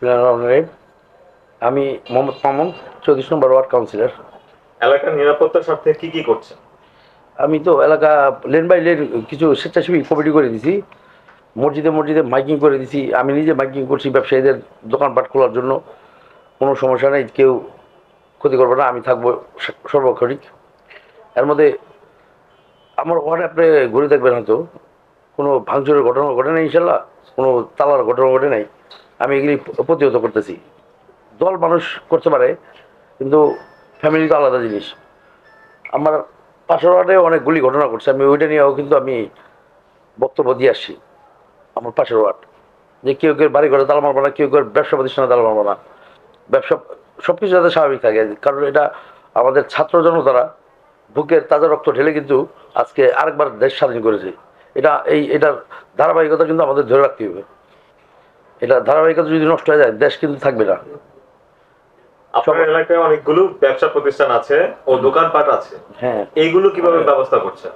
বিসমিল্লাহির আমি মোহাম্মদ মামুন 34 নম্বর ward councillor. এলাকার নিরাপত্তার স্বার্থে কি কি করছেন? আমি তো এলাকা লেন বাই লেন কিছু স্বেচ্ছাসেবী কমিটি করে দিছি, মসজিদে মসজিদে মাইকিং করে দিছি। আমি নিজে মাইকিং করছি ব্যবসায়ীদের দোকানপাট খোলার জন্য। কোনো সমস্যা নেই, কেউ ক্ষতি করবে না, আমি থাকবো সর্বক্ষণিক। এর মধ্যে আমার ওয়ার্ডে আপনি ঘুরে দেখবেন, হয়তো কোনো ভাঙচুরের ঘটনা ঘটে নাই, ইনশাল্লাহ কোনো তালার ঘটনা ঘটে নাই। আমি এগুলি প্রতিহত করতেছি। দল মানুষ করতে পারে, কিন্তু ফ্যামিলি তো আলাদা জিনিস। আমার পাশের ওয়ার্ডে অনেকগুলি ঘটনা ঘটছে, আমি ওইটা নিয়েও কিন্তু আমি বক্তব্য দিয়ে আসছি। আমার পাশের ওয়ার্ড যে কেউ কেউ বাড়ি ঘরে তালা মারবো না, কেউ কেউ ব্যবসা প্রতিষ্ঠানে তালা মারবো না, ব্যবসা সব কিছু যাতে স্বাভাবিক থাকে। কারণ এটা আমাদের ছাত্র জনতারা বুকের তাজা রক্ত ঢেলে কিন্তু আজকে আরেকবার দেশ স্বাধীন করেছে। এটার ধারাবাহিকতা কিন্তু আমাদের ধরে রাখতে হবে। এটা ধারাবাহিকতা যদি নষ্ট হয়ে যায়, দেশ কিন্তু থাকবে না। আপনার এলাকায় অনেকগুলো ব্যবসা প্রতিষ্ঠান আছে ও দোকানপাট আছে, হ্যাঁ, এইগুলো কিভাবে ব্যবস্থা করছেন?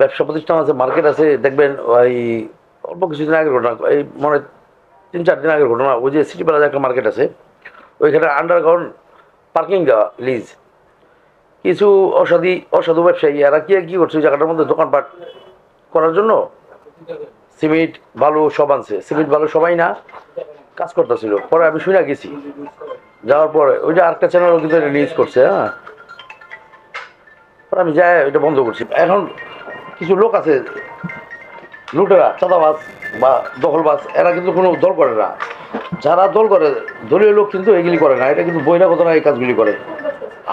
ব্যবসা প্রতিষ্ঠান আছে, মার্কেট আছে। দেখবেন ওই অল্প কিছুদিন আগের ঘটনা, এই মনে 3-4 দিন আগের ঘটনা, ওই যে সিটি প্লাজা একটা মার্কেট আছে, ওইখানে আন্ডারগ্রাউন্ড পার্কিং দেওয়া লিজ। কিছু অসাধু ব্যবসায়ী এরা কি করছে, ওই জায়গাটার মধ্যে দোকানপাট করার জন্য সিমেন্ট বালু সব আনছে। সিমেন্ট বালু সবাই না কাজ করতেছিল, পরে আমি শুনে গেছি। যাওয়ার পরে ওই যে আরেকটা চ্যানেলও কিন্তু রিলিজ করছে। হ্যাঁ, পরে আমি যাই ওইটা বন্ধ করছি। এখন কিছু লোক আছে লুটেরা, চাঁদাবাজ বা দখলবাজ, এরা কিন্তু কোনো দল করে না। যারা দল করে, দলীয় লোক কিন্তু এগুলি করে না, এটা কিন্তু বহিরাগতরা এই কাজগুলি করে।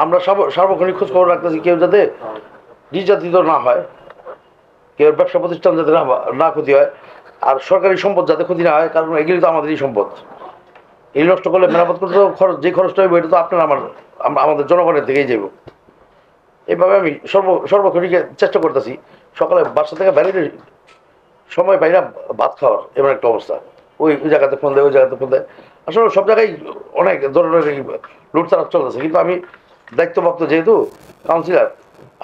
আমরা সার্বক্ষণিক খোঁজ খবর রাখতেছি কেউ যাতে নির্যাতিত না হয়, কেউ ব্যবসা প্রতিষ্ঠান যাতে না ক্ষতি হয়, আর সরকারি সম্পদ যাতে ক্ষতি না হয়। কারণ এগুলি তো আমাদেরই সম্পদ। এই নষ্ট করলে মেরামত করতে খরচ, যে খরচটা হইব এটা তো আপনার আমাদের জনগণের থেকেই যাব। এইভাবে আমি সর্বক্ষণিকে চেষ্টা করতেছি। সকালে বাসা থেকে বেরিয়ে সময় পাই না ভাত খাওয়ার, এমন একটা অবস্থা। ওই জায়গাতে ফোন দেয়, ওই জায়গাতে ফোন দেয়। আসলে সব জায়গায় অনেক ধরনের লুটতারাপ চলতেছে, কিন্তু আমি দায়িত্বপ্রাপ্ত যেহেতু কাউন্সিলর,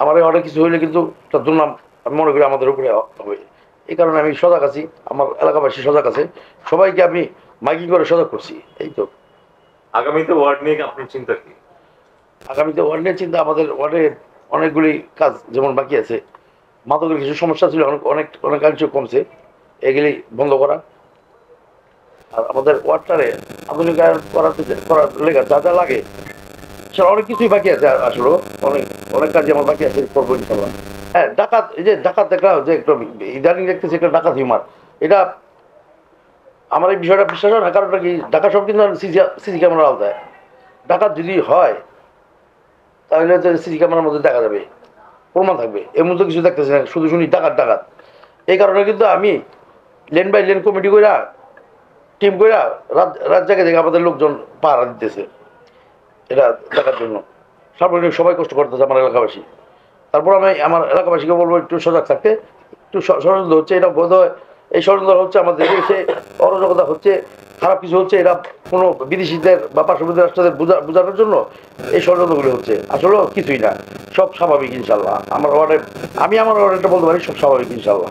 আমার অনেক কিছু হইলে কিন্তু একটা দুর্নাম আমি মনে করি আমাদের উপরে হবে। এই কারণে আমি সজাগ আছি, আমার এলাকাবাসী সজাগ আছে, সবাইকে আমি মাইকিং করে সজাগ করছি। এই তো। আগামীতে ওয়ার্ড নিয়ে আপনার চিন্তা কি? আগামীতে ওয়ার্ড নিয়ে চিন্তা, আমাদের ওয়ার্ডে অনেকগুলি কাজ যেমন বাকি আছে। মাদকের কিছু সমস্যা ছিল, অনেকাংশ কমছে, এগুলি বন্ধ করা। আর আমাদের ওয়ার্ডটারে আধুনিকায়ন করার লেগে যা যা লাগে সেটা অনেক কিছুই বাকি আছে। আসলে অনেক অনেক কাজই আমার বাকি আছে, করবো ইনশাল্লাহ। হ্যাঁ, ডাকাত, এই যে ডাকাত দেখা যে একটু ইদানিং দেখতেছি একটা ডাকাত হিউমার, এটা আমার এই বিষয়টা বিশ্বাস হয় না। কারণটা কি, ঢাকা সব কিন্তু সিসি ক্যামেরা আওতায়। ডাকাত যদি হয় তাহলে হচ্ছে সিসি ক্যামেরার মধ্যে দেখা যাবে, প্রমাণ থাকবে। এর মধ্যে কিছু দেখতেছি না, শুধু শুনি ডাকাত ডাকাত। এই কারণে কিন্তু আমি লেন বাই লেন কমিটি কইরা, টিম কইরা রাত জায়গা থেকে আমাদের লোকজন পাহারা দিতেছে এটা দেখার জন্য। সার্বজনীন সবাই কষ্ট করতেছে, আমার এলাকাবাসী। তারপর আমি আমার এলাকাবাসীকে বলবো একটু সজাগ থাকতে। একটু ষড়যন্ত্র হচ্ছে, এটা বোধ হয় এই ষড়যন্ত্র হচ্ছে আমাদের দেশে, অরাজকতা হচ্ছে, খারাপ কিছু হচ্ছে, এটা কোনো বিদেশিদের বা পার্শ্ববর্তী রাষ্ট্রদের বোঝানোর জন্য এই ষড়যন্ত্রগুলি হচ্ছে। আসলেও কিছুই না, সব স্বাভাবিক ইনশাল্লাহ। আমার ওয়ার্ডে, আমি আমার ওয়ার্ডেটা বলতে পারি সব স্বাভাবিক ইনশাল্লাহ।